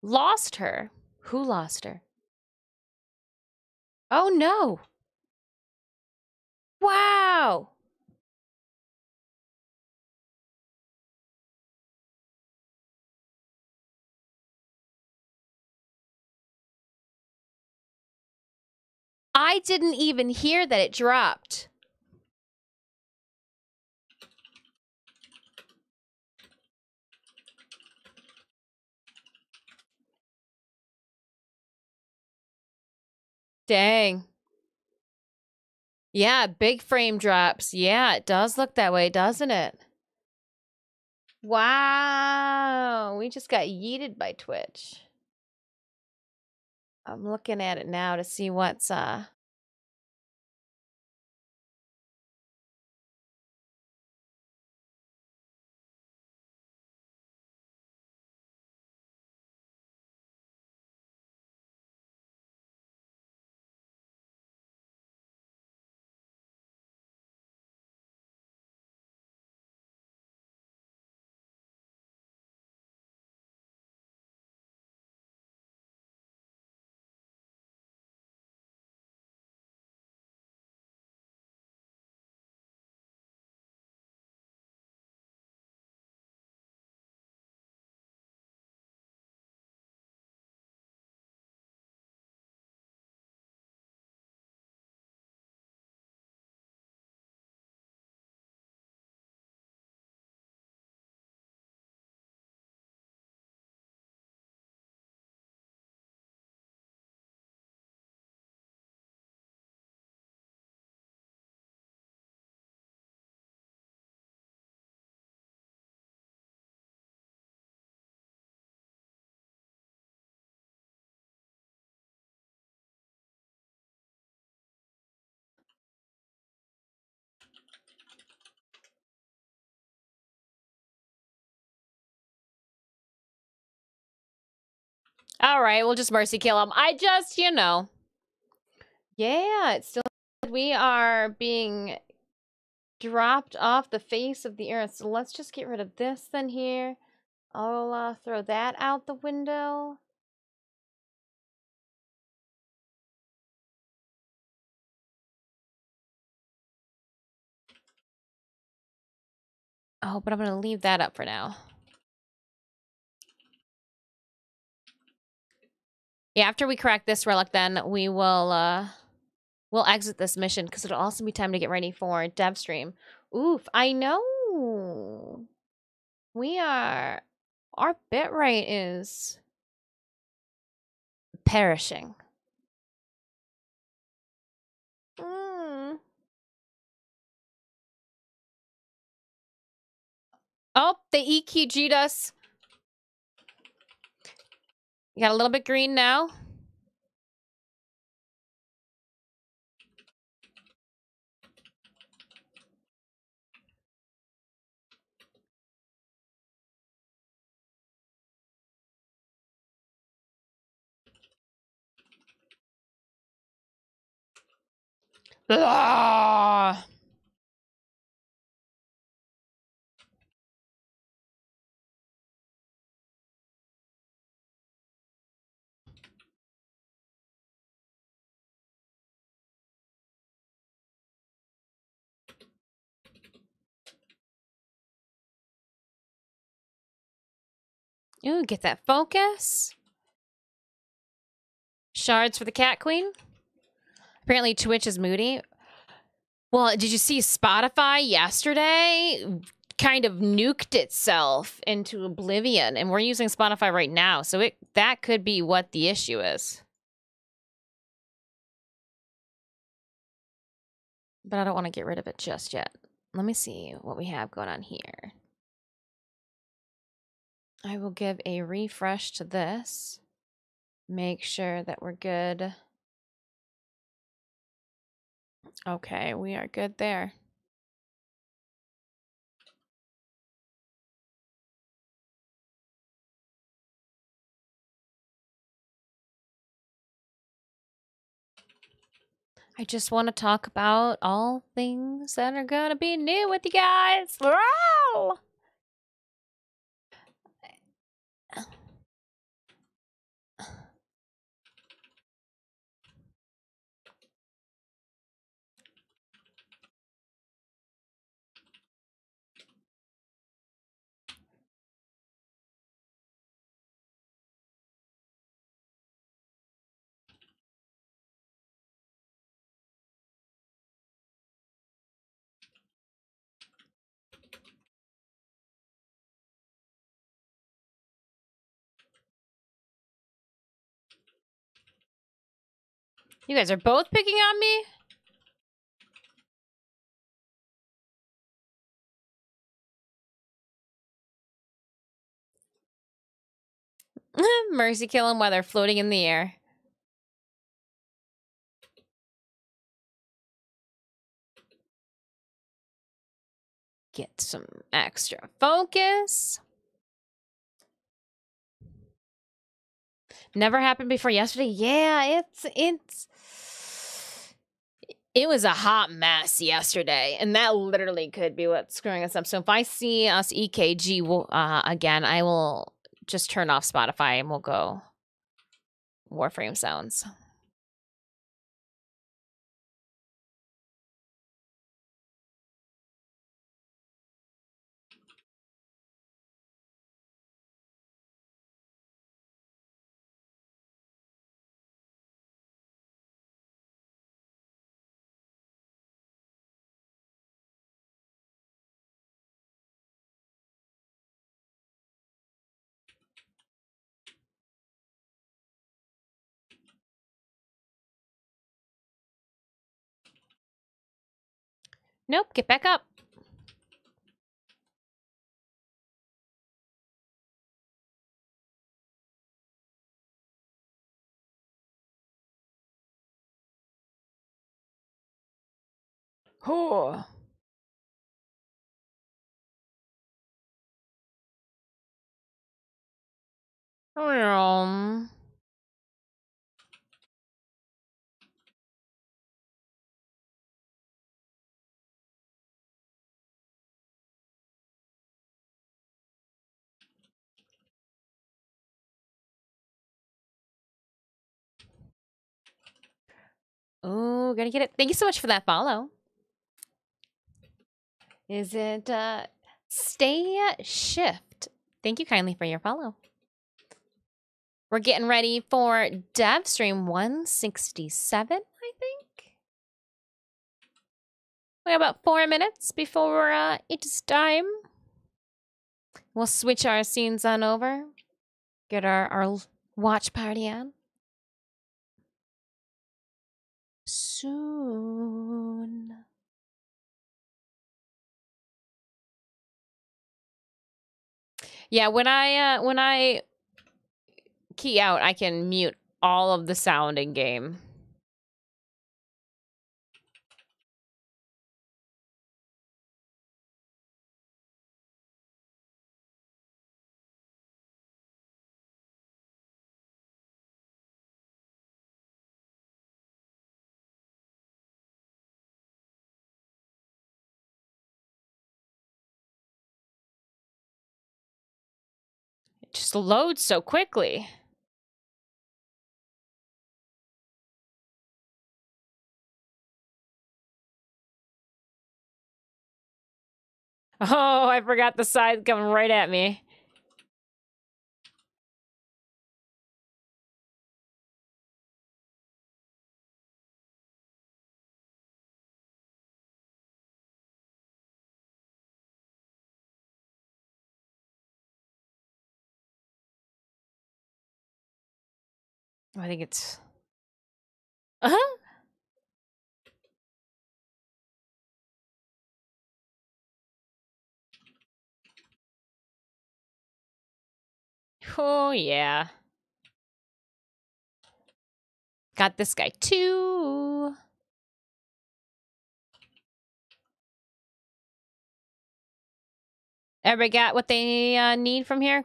Lost her? Who lost her? Oh no! Wow! I didn't even hear that it dropped. Dang. Yeah, big frame drops. Yeah, it does look that way, doesn't it? Wow. We just got yeeted by Twitch. I'm looking at it now to see what's all right, we'll just mercy kill him. I just, you know. Yeah, it's still we are being dropped off the face of the earth. So let's just get rid of this then here. I'll throw that out the window. Oh, but I'm going to leave that up for now. Yeah, after we crack this relic, then we will, we'll exit this mission because it'll also be time to get ready for Devstream. Oof, I know. We are, our bitrate is perishing. Mm. Oh, they EQG'd us. You got a little bit green now. Ah. Ooh, get that focus. Shards for the Cat Queen. Apparently Twitch is moody. Well, did you see Spotify yesterday kind of nuked itself into oblivion, and we're using Spotify right now, so that could be what the issue is. But I don't want to get rid of it just yet. Let me see what we have going on here. I will give a refresh to this. Make sure that we're good. Okay, we are good there. I just want to talk about all things that are going to be new with you guys. Wow! You guys are both picking on me? Mercy kill him while they're floating in the air. Get some extra focus. Never happened before yesterday. Yeah, it was a hot mess yesterday, and that literally could be what's screwing us up. So if I see us EKG again, I will just turn off Spotify and we'll go Warframe sounds. Nope, get back up. Oh. Oh, gonna get it. Thank you so much for that follow. Is it Stay Shift? Thank you kindly for your follow. We're getting ready for Devstream 167, I think. We have about 4 minutes before it's time. We'll switch our scenes on over. Get our watch party on. Soon. Yeah, when I key out, I can mute all of the sound in game. It just loads so quickly. Oh, I forgot the side coming right at me. I think it's... Uh-huh. Oh, yeah. Got this guy, too. Everybody got what they need from here?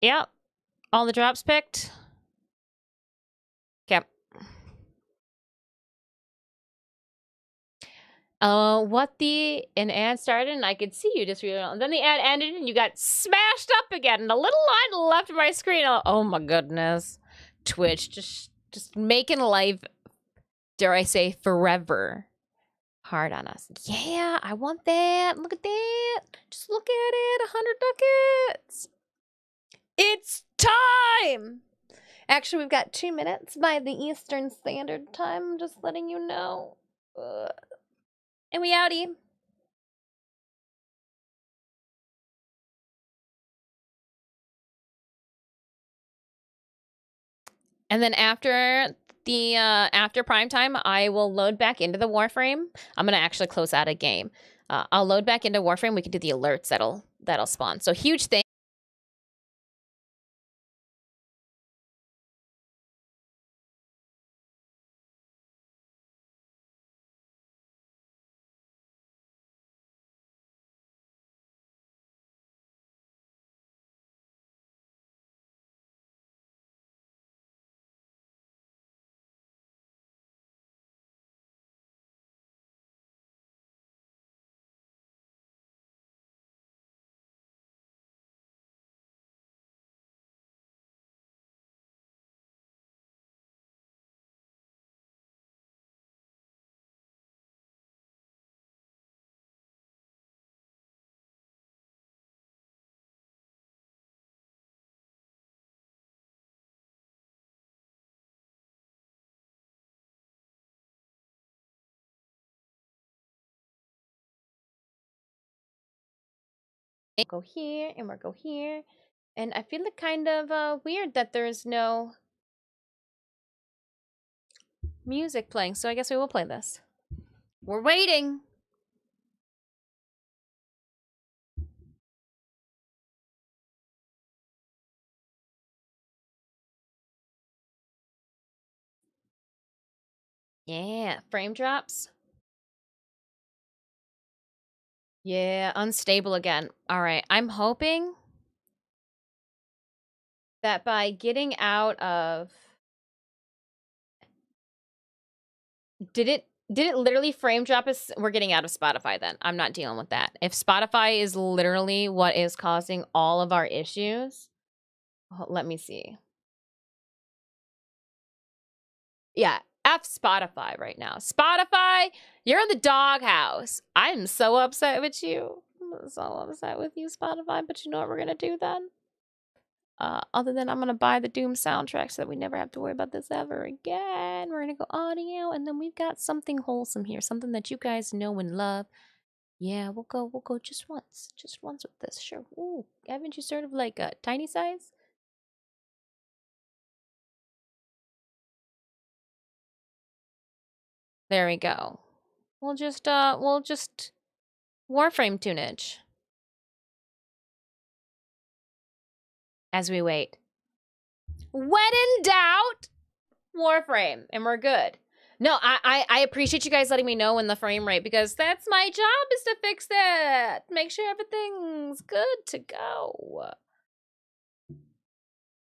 Yep. All the drops picked? Yep. An ad started and I could see you just and then the ad ended and you got smashed up again and a little line left of my screen. Oh my goodness. Twitch just making life, dare I say, forever hard on us. Yeah, I want that. Look at that. Just look at it. 100 ducats. It's time. Actually, we've got 2 minutes by the Eastern Standard Time. Just letting you know. And we outie. And then after the after prime time, I will load back into the Warframe. I'm gonna actually close out a game. I'll load back into Warframe. We can do the alerts that'll spawn. So huge thing. Go here and we'll go here. And I feel it kind of weird that there's no music playing, so I guess we will play this. We're waiting. Yeah, frame drops. Yeah, unstable again. All right, I'm hoping that by getting out of... Did it literally frame drop us? We're getting out of Spotify then. I'm not dealing with that. If Spotify is literally what is causing all of our issues, let me see. Yeah, F Spotify right now. Spotify, you're in the doghouse. I'm so upset with you. I'm so upset with you, Spotify, but you know what we're gonna do then? Other than I'm gonna buy the Doom soundtrack so that we never have to worry about this ever again. We're gonna go audio, and then we've got something wholesome here, something that you guys know and love. Yeah, we'll go just once with this. Sure. Ooh, haven't you sort of like a tiny size? There we go. We'll just Warframe tunage as we wait. When in doubt, Warframe, and we're good. No, I appreciate you guys letting me know in the frame rate, because that's my job, is to fix that. Make sure everything's good to go.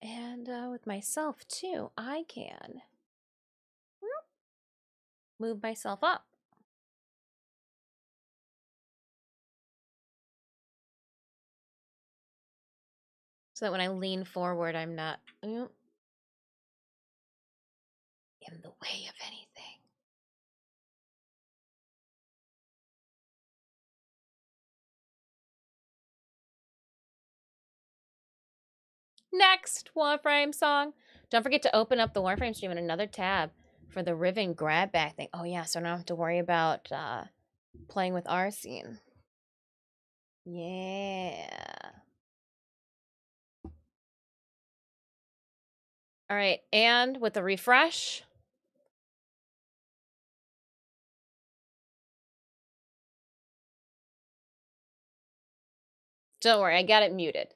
And with myself too, I can move myself up. So that when I lean forward, I'm not in the way of anything. Next Warframe song. Don't forget to open up the Warframe stream in another tab for the Riven grab back thing. Oh yeah, so I don't have to worry about playing with our scene. Yeah. All right, and with the refresh. Don't worry, I got it muted.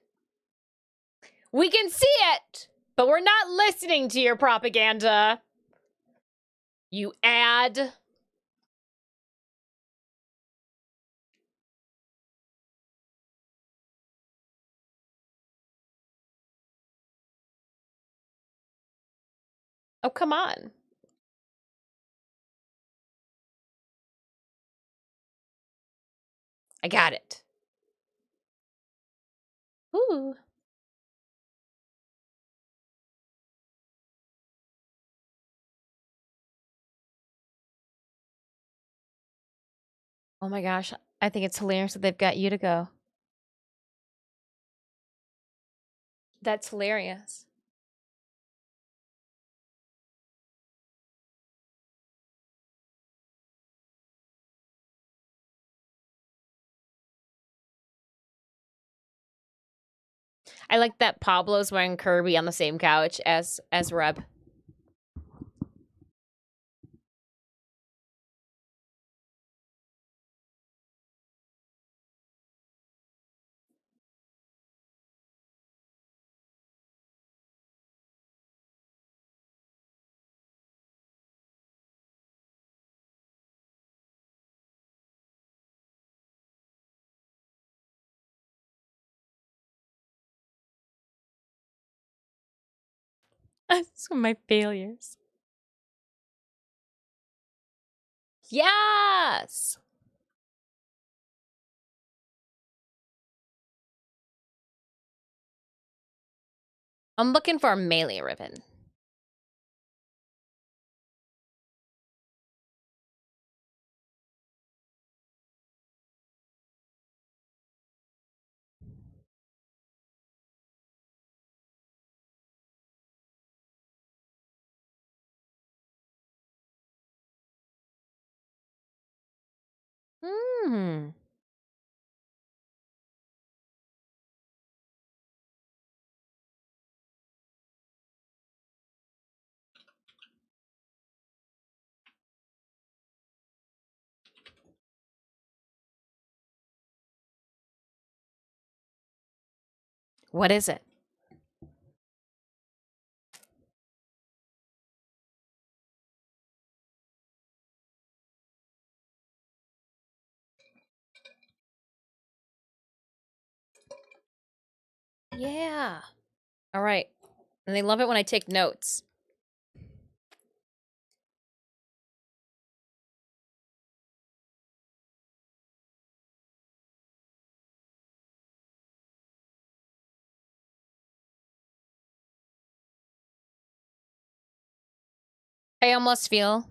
We can see it, but we're not listening to your propaganda. You ad. Oh, come on. I got it. Ooh. Oh my gosh, I think it's hilarious that they've got you to go. That's hilarious. I like that Pablo's wearing Kirby on the same couch as Reb. Some of my failures. Yes! I'm looking for a melee ribbon. Hmm. What is it? Yeah. All right. And they love it when I take notes. I almost feel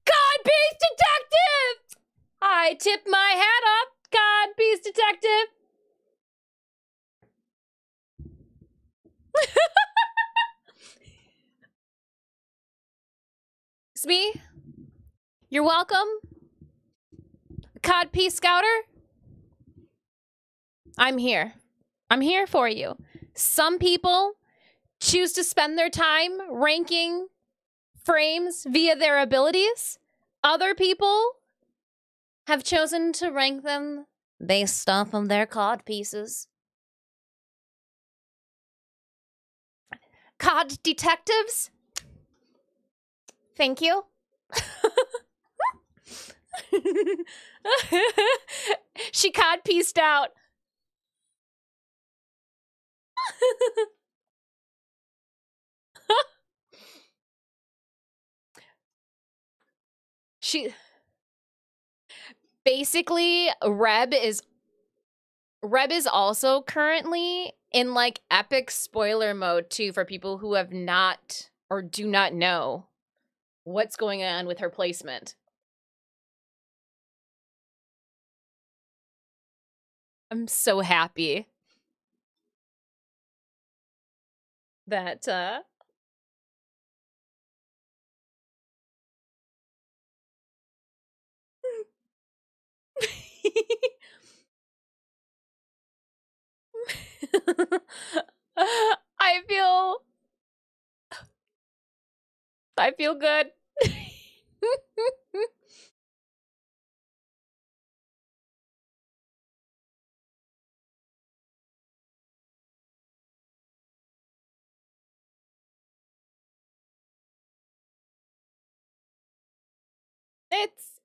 God Beast Detective! I tip my hat up, God Beast Detective! It's me. You're welcome. Codpiece Scouter. I'm here. I'm here for you. Some people choose to spend their time ranking frames via their abilities. Other people have chosen to rank them based off of their cod pieces. Cod detectives? Thank you. She cod pieced out. She basically Reb is also currently in like epic spoiler mode too for people who have not or do not know what's going on with her placement. I'm so happy that I feel good.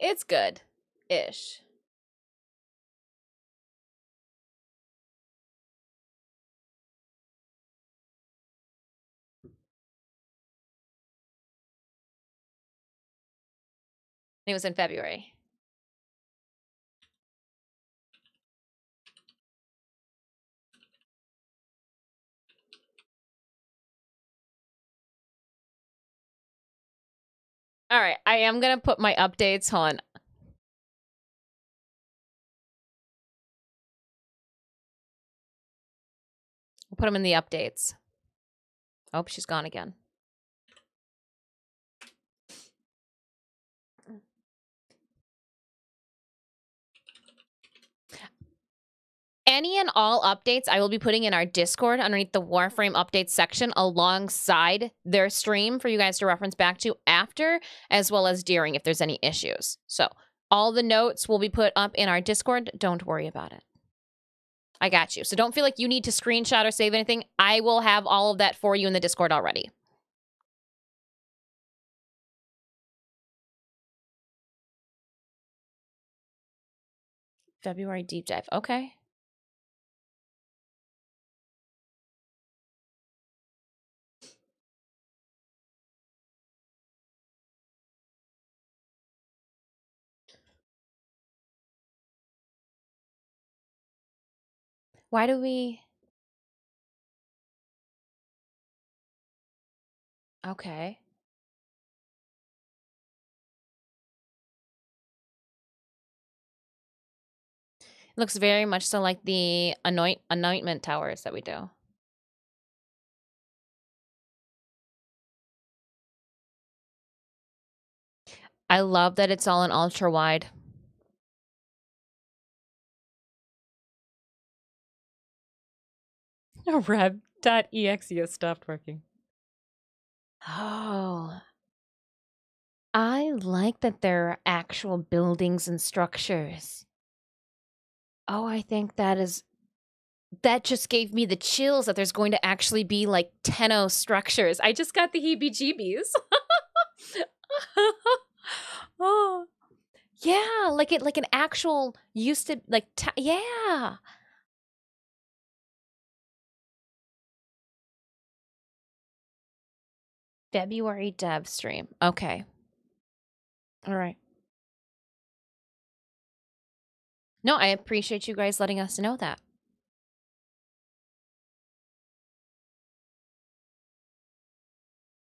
It's good-ish. It was in February. All right, I am gonna put my updates on. I'll put them in the updates. Oh, she's gone again. Any and all updates I will be putting in our Discord underneath the Warframe updates section alongside their stream for you guys to reference back to after, as well as during if there's any issues. So all the notes will be put up in our Discord. Don't worry about it. I got you. So don't feel like you need to screenshot or save anything. I will have all of that for you in the Discord already. February deep dive. Okay. Why do we... Okay. Looks very much so like the anointment towers that we do. I love that it's all in ultra wide. Rev.exe has stopped working. Oh. I like that there are actual buildings and structures. Oh, I think that just gave me the chills that there's going to actually be like Tenno structures. I just got the heebie-jeebies. Oh. Yeah, like an actual used to like yeah. February Devstream. Okay. All right. No, I appreciate you guys letting us know that.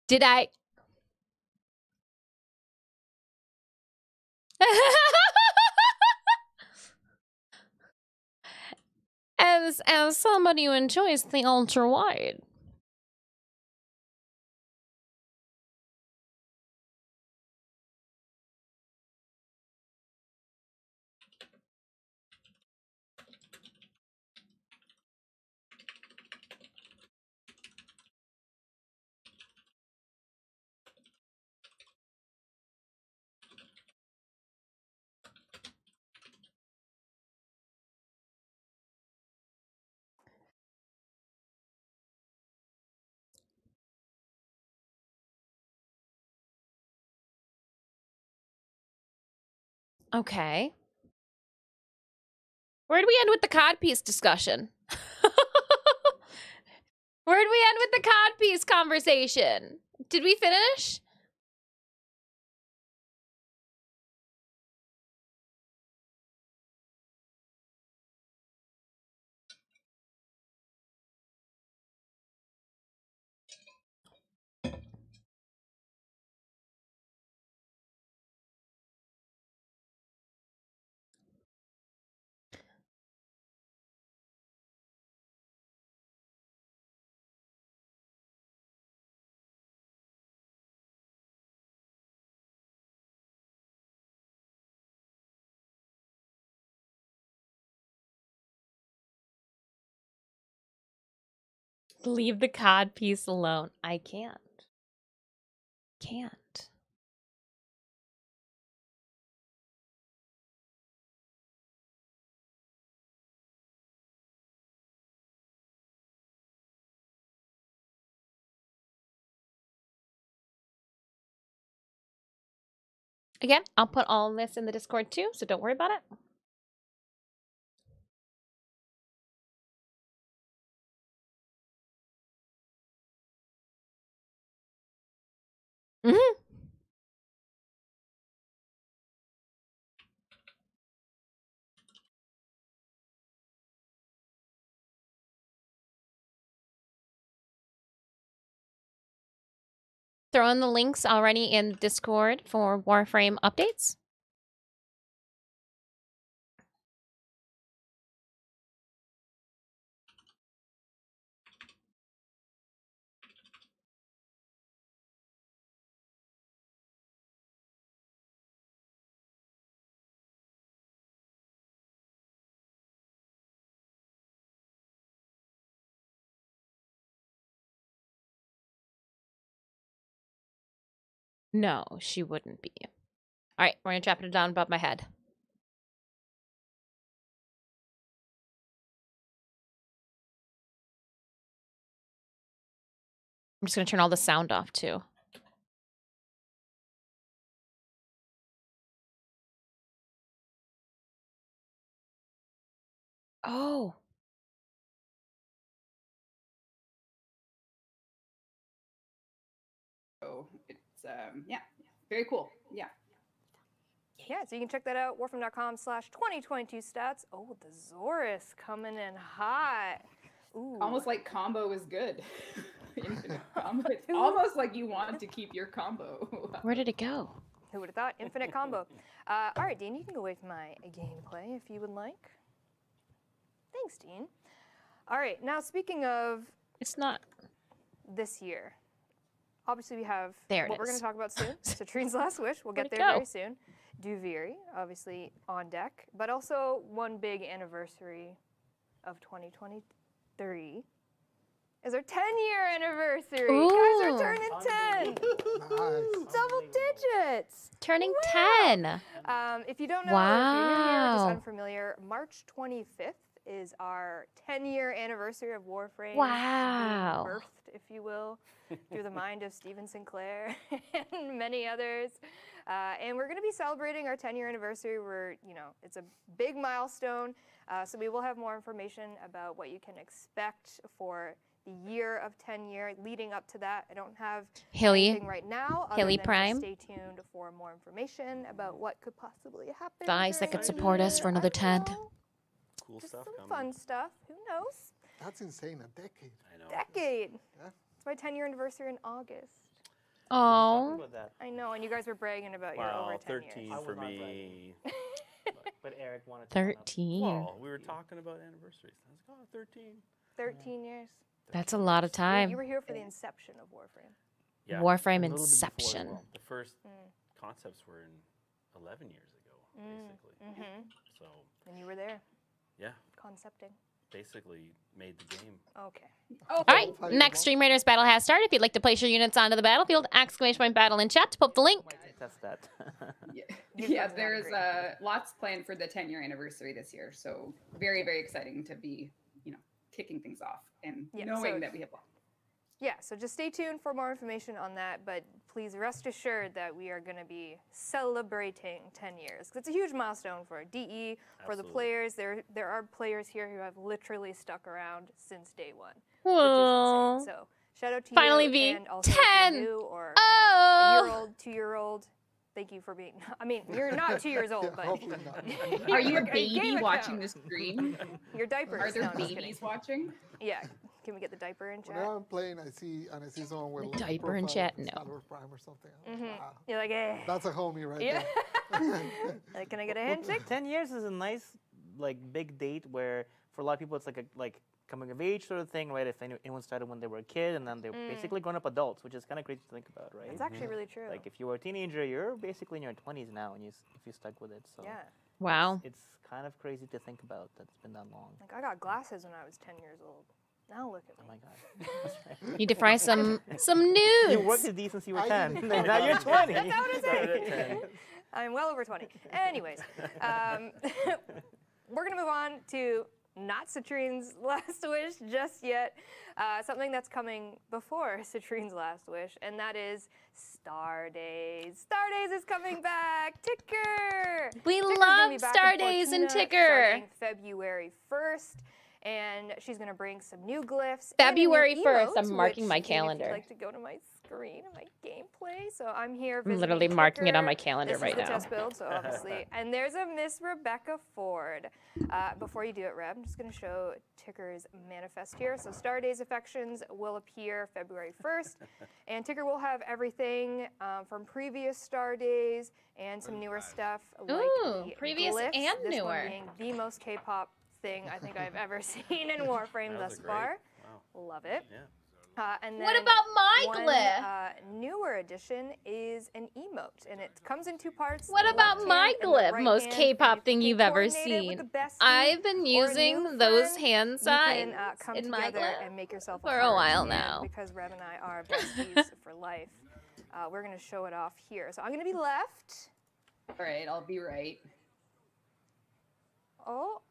Did I? As somebody who enjoys the ultra wide. Okay. Where'd we end with the codpiece discussion? Where'd we end with the codpiece conversation? Did we finish? Leave the codpiece alone. I can't. Can't. Again, I'll put all this in the Discord too, so don't worry about it. Mm-hmm. Throw in the links already in Discord for Warframe updates. No, she wouldn't be. All right, we're gonna drop it down above my head. I'm just gonna turn all the sound off too. Oh. So it's yeah, very cool. Yeah. Yeah, so you can check that out, warframe.com/2022stats. Oh, the Zorus coming in hot. Ooh. Almost like combo is good. Infinite combo. It's almost like you want to keep your combo. Where did it go? Who would have thought? Infinite combo. All right, Dean, you can go with my gameplay if you would like. Thanks, Dean. All right, now speaking of It's not. this year, obviously we have There it what we're going is. to talk about soon. Citrine's Last Wish. We'll get Where'd it there go? very soon. Duviri, obviously on deck, but also one big anniversary of 2023 is our 10-year anniversary. Ooh. You guys are turning 10. Nice. Double digits. Turning Wow. 10. If you don't know, or if you're new here or just Wow. unfamiliar, March 25th is our 10-year anniversary of Warframe. Wow. Being birthed, if you will, through the mind of Steven Sinclair and many others. And we're going to be celebrating our 10-year anniversary. It's a big milestone. So we will have more information about what you can expect for the year of 10 year leading up to that. I don't have anything right now. Hilly Other than Prime. Just stay tuned for more information about what could possibly happen. Guys that during could the support us year. for another I don't 10. know. Cool Just stuff some coming. fun stuff. Who knows? That's insane. A decade. I know. Decade. Yeah. It's my 10-year anniversary in August. Oh. About that. I know, and you guys were bragging about your over Wow, 10 13 years. for me. But Eric wanted to. 13. Well, we were talking about anniversaries. I was like, oh, 13. 13 years. That's a lot of time. You were here for the inception of Warframe. Yeah. Warframe A little bit before, Inception. well. The first concepts were in 11 years ago, basically. Mm-hmm. So, And you were there, yeah, concepting. basically made the game. Okay. All right, next Stream Raiders battle has started. If you'd like to place your units onto the battlefield, ! battle in chat to put the link. Test that. Yeah, there's lots planned for the 10-year anniversary this year. So very, very exciting to be, kicking things off and knowing that we have lots. Yeah, so just stay tuned for more information on that, but please rest assured that we are going to be celebrating 10 years. 'Cause it's a huge milestone for DE, for the Absolutely. players. There are players here who have literally stuck around since day one, Whoa. which is insane. So shout out to Finally you, being and also 10. if you're new or Oh. a year-old, 2-year-old. Thank you for being. I mean, you're not 2 years old, but Hopefully not. Are you a Your baby game watching account. this stream? Your diapers. Are there No, I'm just kidding. babies watching? Yeah. Can we get the diaper in chat? Whenever I'm playing, I see someone with The like, a diaper in profile chat? of No. Salvador Prime or something. I'm like, wow. You're like, eh. That's a homie right Yeah. there. Like, can I get a handshake? 10 years is a nice, big date where for a lot of people it's like coming of age sort of thing, right? If anyone started when they were a kid and then they're basically grown-up adults, which is kind of crazy to think about, right? It's actually really true. Like if you were a teenager, you're basically in your 20s now, and if you stuck with it. So Yeah. Wow. it's kind of crazy to think about that it's been that long. Like, I got glasses when I was 10 years old. Now look at Oh me. my god. Need to fry some You worked nudes. at these since you were I 10. didn't now you're 20. That's how it is. Started at 10. I'm well over 20. Anyways, we're going to move on to not Citrine's Last Wish just yet. Something that's coming before Citrine's Last Wish, and that is Star Days. Star Days is coming back. Ticker! We Ticker's gonna be love back Star in Days and Fortuna Ticker. starting February 1st. And she's going to bring some new glyphs. and new February 1st, emotes, I'm marking which, my Dean, if you'd calendar. like to go to my screen and my gameplay. So I'm here I'm visiting literally marking it on my Ticker. calendar This right is the now. test build, so obviously. And there's a Miss Rebecca Ford. Before you do it, Reb, I'm just going to show Ticker's manifest here. So Star Days Affections will appear February 1st. And Ticker will have everything from previous Star Days and some newer stuff like Ooh, the previous glyphs, and this newer. one being the most K-pop thing I think I've ever seen in Warframe That was thus a great- far. Wow. Love it. Yeah. And What then about my one, glyph? newer addition is an emote, and it comes in two parts. What the about left my hand and the glyph? right Most hand. K-pop If thing you you've can ever coordinate it with seen. the bestie I've been or a using new those friend, hand you signs can, come in my together glyph and make yourself for a heart, while and now. Because Reb and I are besties for life, we're going to show it off here. So I'm going to be left. All right, I'll be right. Oh.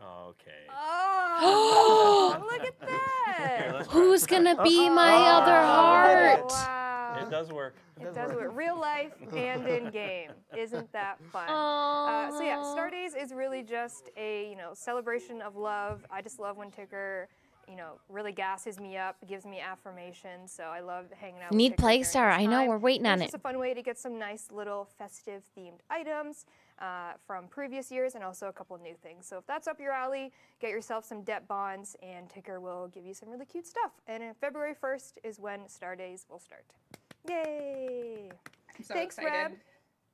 Okay. Oh. Oh, look at that. Who's gonna be my other heart? Wow. It does work. It does work. Real life and in game. Isn't that fun? Aww. So yeah, Star Days is really just a celebration of love. I just love when Ticker really gasses me up, gives me affirmation. So I love hanging out. Need with Ticker during Playstar. this I know time. we're waiting on It's it. just a fun way to get some nice little festive themed items from previous years, and also a couple of new things. So if that's up your alley, get yourself some debt bonds, and Ticker will give you some really cute stuff. And February 1st is when Star Days will start. Yay! I'm so Thanks, excited. Reb.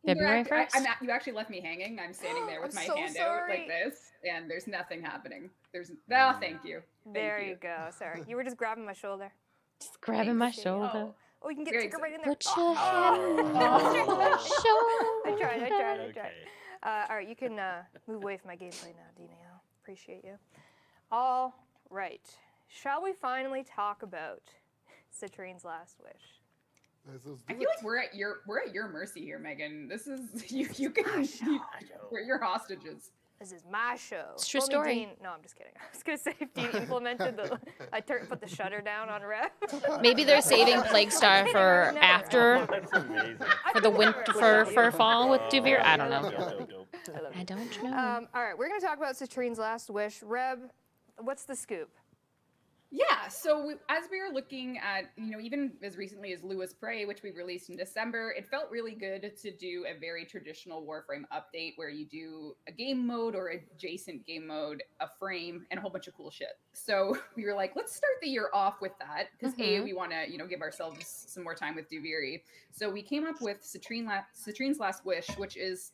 February 1st? You actually left me hanging. I'm standing there with I'm my so hand sorry. out like this, and there's nothing happening. Thank you. There you go. Sorry, you were just grabbing my shoulder. Just grabbing my Appreciate it. shoulder. Oh, you can get Very Ticker right in there. Put your hand on my shoulder. I tried. Okay. All right, you can move away from my gameplay now, Dina. Appreciate you. All right. Shall we finally talk about Citrine's Last Wish? I feel like we're at your mercy here, Megan. This is you can we're your hostages. This is my show. It's a true Only story. Dean, no, I'm just kidding. I was gonna say if Dean implemented put the shutter down on Rev. Maybe they're saving Plague Star for after, That's amazing. for the winter, for fall with Duvir. I don't know. Dope. I don't know. All right, we're gonna talk about Citrine's Last Wish. Reb, what's the scoop? Yeah, so as we were looking at, even as recently as Lewis Prey, which we released in December, it felt really good to do a very traditional Warframe update where you do a game mode or adjacent game mode, a frame, and a whole bunch of cool shit. So we were like, let's start the year off with that because we want to, give ourselves some more time with Duviri. So we came up with Citrine's Last Wish, which is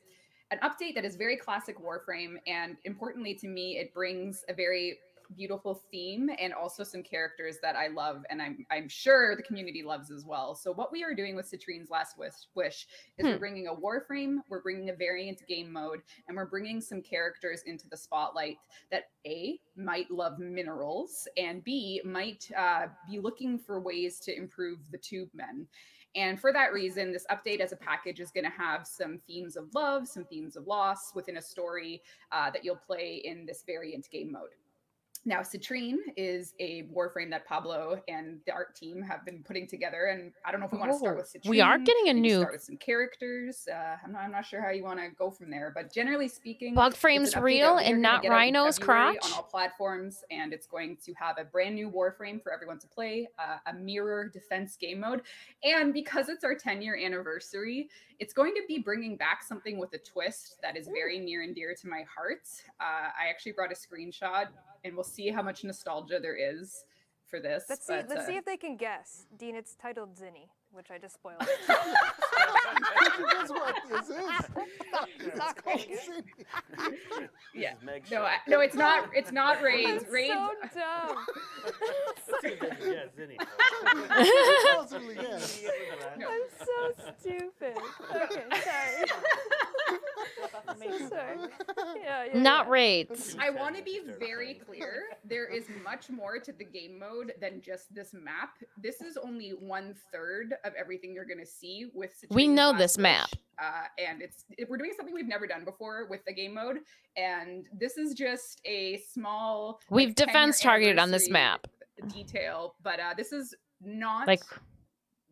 an update that is very classic Warframe, and importantly to me, it brings a very beautiful theme and also some characters that I love, and I'm sure the community loves as well. So what we are doing with Citrine's Last Wish is we're bringing a Warframe, we're bringing a variant game mode, and we're bringing some characters into the spotlight that A, might love minerals, and B, might be looking for ways to improve the tube men. And for that reason, this update as a package is going to have some themes of love, some themes of loss within a story that you'll play in this variant game mode. Now, Citrine is a Warframe that Pablo and the art team have been putting together, and I don't know if we want to start with Citrine. We are getting a maybe new start with some characters. I'm not sure how you want to go from there, but generally speaking, Bugframe's it's an update real that we are and gonna not get out in Rhino's February crotch. on all platforms, and it's going to have a brand new Warframe for everyone to play, a mirror defense game mode, and because it's our 10-year anniversary, it's going to be bringing back something with a twist that is very near and dear to my heart. I actually brought a screenshot, and we'll see how much nostalgia there is for this. Let's see if they can guess. Dean, it's titled Zinni, which I just spoiled. That's what this is. It's called City. Yeah. Meg No, it's not. It's not Raids. Raids. So dumb. Yeah, Zinni. Possibly, yes. I'm so stupid. Okay, sorry. So sorry. Yeah, Not raids. I want to be very clear. There is much more to the game mode than just this map. This is only 1/3 of everything you're going to see with Citrine's We know Last this map. Wish. And we're doing something we've never done before with the game mode. And this is just a small. We've 10-year defense targeted on this anniversary map. detail, but this is not Like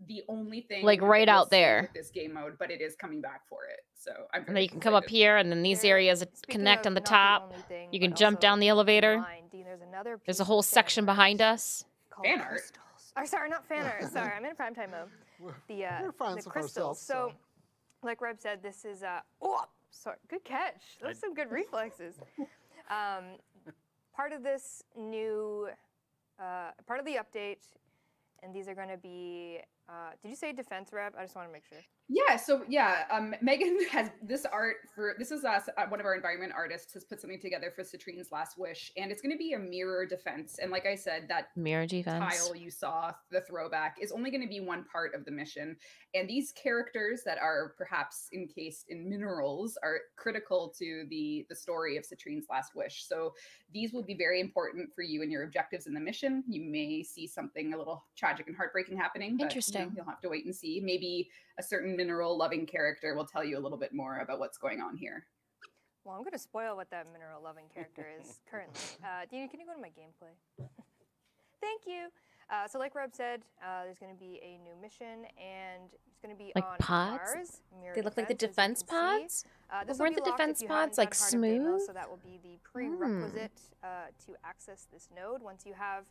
the only thing right that you'll out see there. with this game mode, but it is coming back for it. So I'm And then very you can come up excited. here, and then these areas Speaking connect of on the not top. only thing, You but can jump also down the elevator. online, Dean, there's another There's piece a of whole fan section art behind us. called Fan art? crystals. Oh, sorry, not fan art. Sorry, I'm in primetime mode. We're The fans of crystals. ourselves, So, like Reb said, this is oh, sorry, good catch. Those are some good reflexes. Part of this new, part of the update, and these are going to be. Did you say defense, Reb? I just want to make sure. Yeah, so yeah, Megan has this art this is us, one of our environment artists has put something together for Citrine's Last Wish, and it's going to be a mirror defense. And like I said, that Mirror defense. tile you saw, the throwback, is only going to be one part of the mission. And these characters that are perhaps encased in minerals are critical to the story of Citrine's Last Wish. So these will be very important for you and your objectives in the mission. You may see something a little tragic and heartbreaking happening. But, Interesting. you'll have to wait and see. Maybe a certain mineral loving character will tell you a little bit more about what's going on here. Well, I'm going to spoil what that mineral loving character is currently. Dean, can you go to my gameplay? Thank you. So like Reb said, there's going to be a new mission, and it's going to be Like on pods? Mars. Mirror They look like the defense, as you defense can see. pods? This Weren't will be the locked defense if you haven't pods, like, done Heart of Deimos, smooth? so that will be the prerequisite to access this node. Once you have,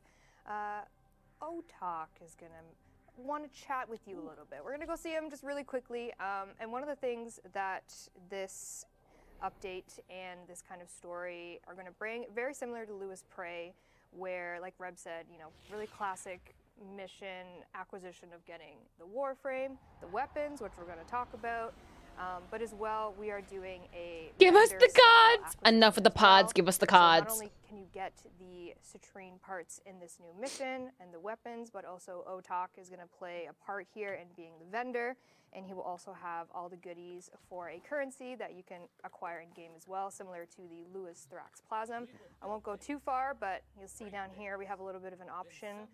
Otak is going to want to chat with you a little bit. We're going to go see him just really quickly. And one of the things that this update and this kind of story are going to bring, very similar to Lewis Prey, where, like Reb said, you know, really classic mission acquisition of getting the warframe, the weapons, which we're going to talk about, but as well, we are doing a Give us the vendor-style cods! acquisition Enough of the as well. pods, give us the So not cods. only can you get the citrine parts in this new mission and the weapons, but also Otak is going to play a part here in being the vendor, and he will also have all the goodies for a currency that you can acquire in game as well, similar to the Lewis Thrax Plasm. I won't go too far, but you'll see down here we have a little bit of an option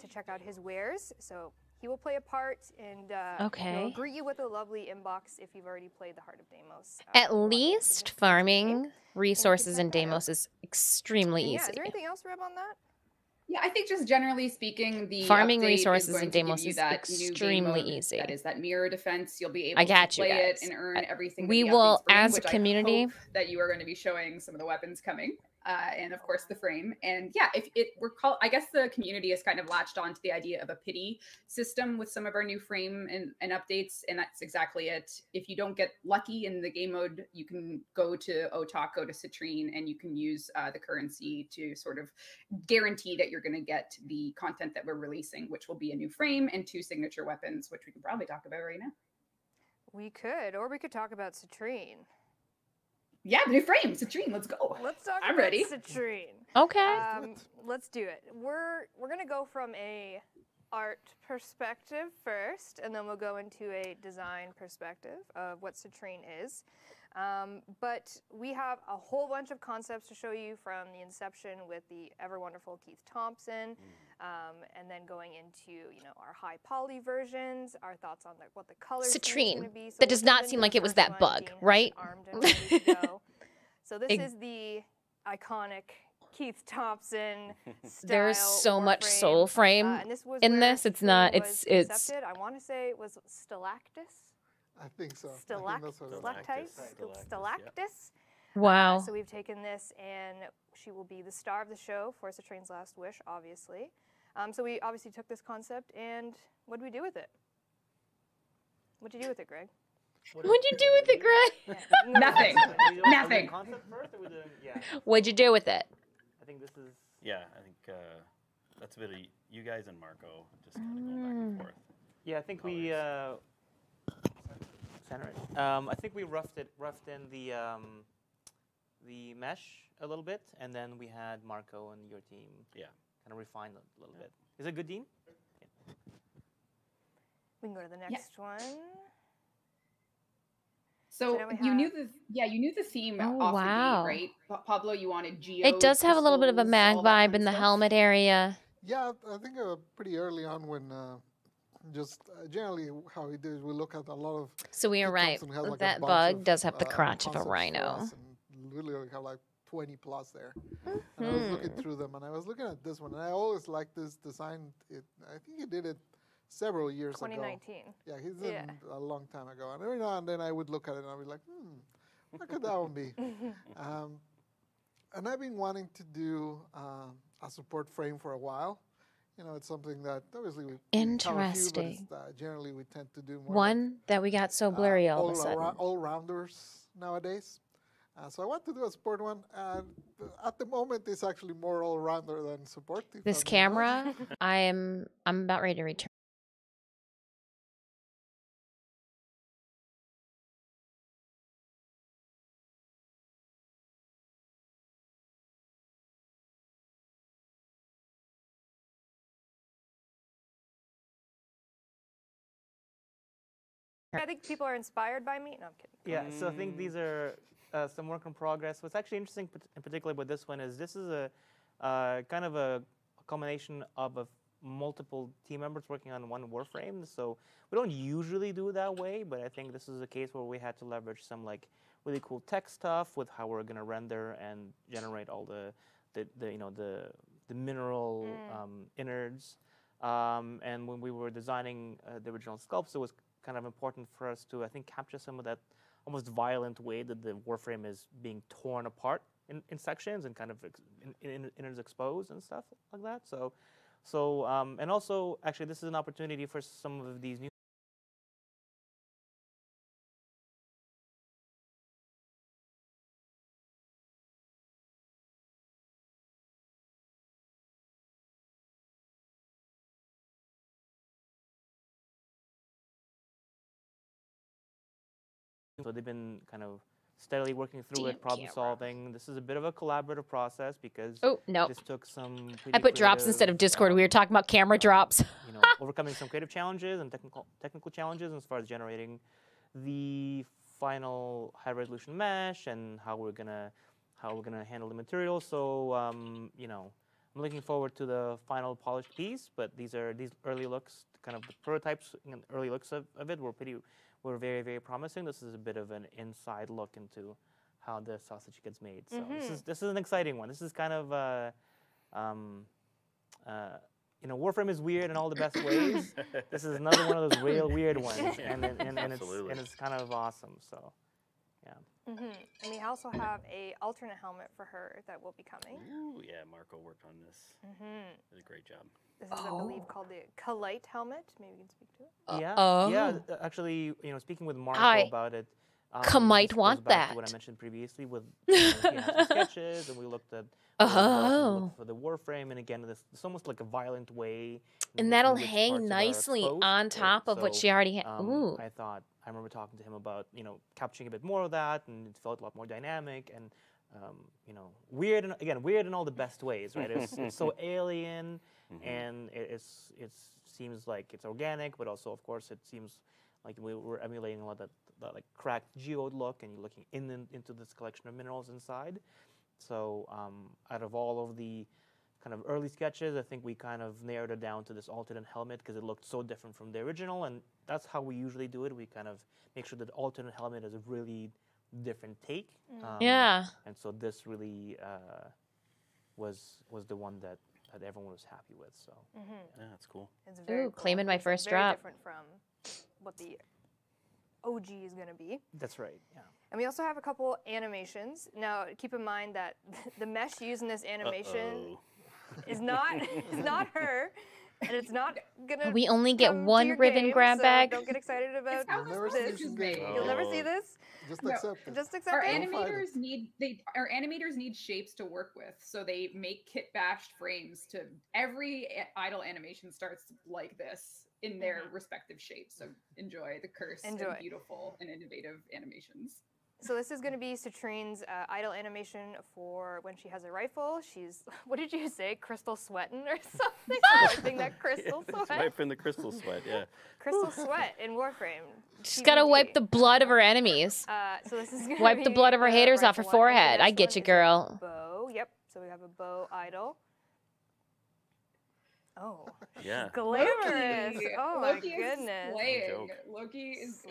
to check out his wares. So he will play a part, and he'll greet you with a lovely inbox if you've already played the Heart of Deimos. At least farming resources in check that out. Deimos is extremely And easy. yeah, is there anything else, Reb, on that? Yeah, I think just generally speaking, the Farming update resources is going in to give Deimos you is that new game extremely mode, easy. That is that mirror defense. You'll be I able got to you play it guys. and earn everything. We that the will, updates bring, as a which community- I hope that you are going to be showing some of the weapons coming, and of course the frame. And yeah, I guess the community has kind of latched on to the idea of a pity system with some of our new frame and updates, and that's exactly it. If you don't get lucky in the game mode, you can go to Otak, go to Citrine, and you can use the currency to sort of guarantee that you're going to get the content that we're releasing, which will be a new frame and 2 signature weapons, which we can probably talk about right now. We could, or we could talk about Citrine. Yeah, the new frame, Citrine, let's go. Let's talk I'm about ready. Citrine. Okay. Let's do it. We're gonna go from a art perspective first, and then we'll go into a design perspective of what Citrine is. But we have a whole bunch of concepts to show you from the inception with the ever wonderful Keith Thompson, and then going into, you know, our high poly versions, our thoughts on what the color scheme is Citrine. going to be. So That we'll does jump not into seem the like it was first that one. bug, Dean has it right? armed and ready to go. So this is the iconic Keith Thompson style. There's so much Warframe. soul frame And this was in where this. It's Citrine not. was It's. concepted. I want to say it was Stalactus. I think so. I think Stalactites. that's what it is. Stalactus. Stalactus. Wow. So we've taken this, and she will be the star of the show for Citrine's Last Wish, obviously. So we obviously took this concept, and what did we do with it? What'd you do with it, Greg? What'd you do with it, Greg? Yeah. Nothing. Nothing. Concept first, or we doing, yeah. What'd you do with it? I think this is. Yeah, I think that's a bit of you guys and Marco just kind of going back and forth. Yeah, I think we. Center it. I think we roughed in the mesh a little bit, and then we had Marco and your team. Yeah. Kind of refine it a little bit. Is it good, Dean? We can go to the next one. So now we you knew have- you knew the theme Oh, off wow. the gate, right? Pablo, you wanted geo. It does have a little bit of a mag vibe in the helmet area. Yeah, I think pretty early on when generally how we do is we look at a lot of. So we are Keith right. Thompson has, like, a That bunch bug of, does have the crotch of a concepts for rhino. us, and literally have like 20 plus there. And I was looking through them, and I was looking at this one, and I always liked this design. I think he did it several years ago. 2019. Yeah, he's in a long time ago. And every now and then I would look at it and I'd be like, what could that one be? And I've been wanting to do a support frame for a while. You know, it's something that obviously we have a few, but Interesting. it's, generally we tend to do more One that we got so blurry all of a sudden. all-rounders nowadays. So I want to do a support one. And at the moment, it's actually more all-rounder than support. if This I'm being camera, honest. I'm about ready to return. I think people are inspired by me. No, I'm kidding. Yeah, so I think these are some work in progress. What's actually interesting, in particular with this one, is this is a kind of a combination of multiple team members working on one warframe. So we don't usually do it that way, but I think this is a case where we had to leverage some like really cool tech stuff with how we're going to render and generate all the the mineral innards. And when we were designing the original sculpts, it was kind of important for us to, I think, capture some of that almost violent way that the warframe is being torn apart in sections and kind of innards exposed and stuff like that. So and also, actually, this is an opportunity for some of these new. So they've been kind of steadily working through it, problem solving. This is a bit of a collaborative process because this took some. I put drops instead of Discord. We were talking about camera drops. You know, overcoming some creative challenges and technical challenges as far as generating the final high resolution mesh and how we're gonna handle the material. So you know, I'm looking forward to the final polished piece. But these early looks, kind of the prototypes and early looks of it were very, very promising. This is a bit of an inside look into how the sausage gets made. So this is an exciting one. This is kind of you know, Warframe is weird in all the best ways. This is another one of those real weird ones, and it's kind of awesome. So yeah. And we also have a alternate helmet for her that will be coming. Ooh, yeah, Marco worked on this. Did a great job. This is, I believe, called the Kalite helmet. Maybe you can speak to it. Yeah. Actually, you know, speaking with Marco about it, might want back that. To what I mentioned previously with you know, some sketches, and we looked at for the Warframe, and again, it's almost like a violent way. And that'll hang nicely on top of what she already had. Ooh. I remember talking to him about, you know, capturing a bit more of that, and it felt a lot more dynamic and, you know, weird, and again, weird in all the best ways, right? It's so alien, and it seems like it's organic, but also, of course, it seems like we were emulating a lot of that like cracked geode look, and you're looking into this collection of minerals inside. So out of all of the kind of early sketches, I think we kind of narrowed it down to this alternate helmet because it looked so different from the original, and that's how we usually do it. We kind of make sure that the alternate helmet is a really different take. Yeah. And so this really was the one that everyone was happy with. So yeah, that's cool. It's very cool. Claiming my first very drop. Different from what the OG is going to be. That's right. Yeah. And we also have a couple animations. Now, keep in mind that the mesh used in this animation is not her, and it's not gonna. We only get come one to your ribbon game, grab so bag. Don't get excited about How Never this. see this game. You'll never see this. Just No. accept it. Just accept Our it. animators need shapes to work with, so they make kit bashed frames to every idle animation starts like this in their respective shapes. So enjoy the curse and beautiful and innovative animations. So this is going to be Citrine's idle animation for when she has a rifle. She's, what did you say, crystal sweating or something? Wiping that crystal sweat. Wiping the crystal sweat, yeah. Crystal sweat in Warframe. She's got to wipe the blood of her enemies. So this is gonna Wipe the be blood of her haters off her rifle one. And the forehead. I next get one you, is a girl. Bow. Yep. So we have a bow idle. Oh, Yeah. glamorous. Loki. Oh Loki my goodness. Is slaying. No joke. Loki is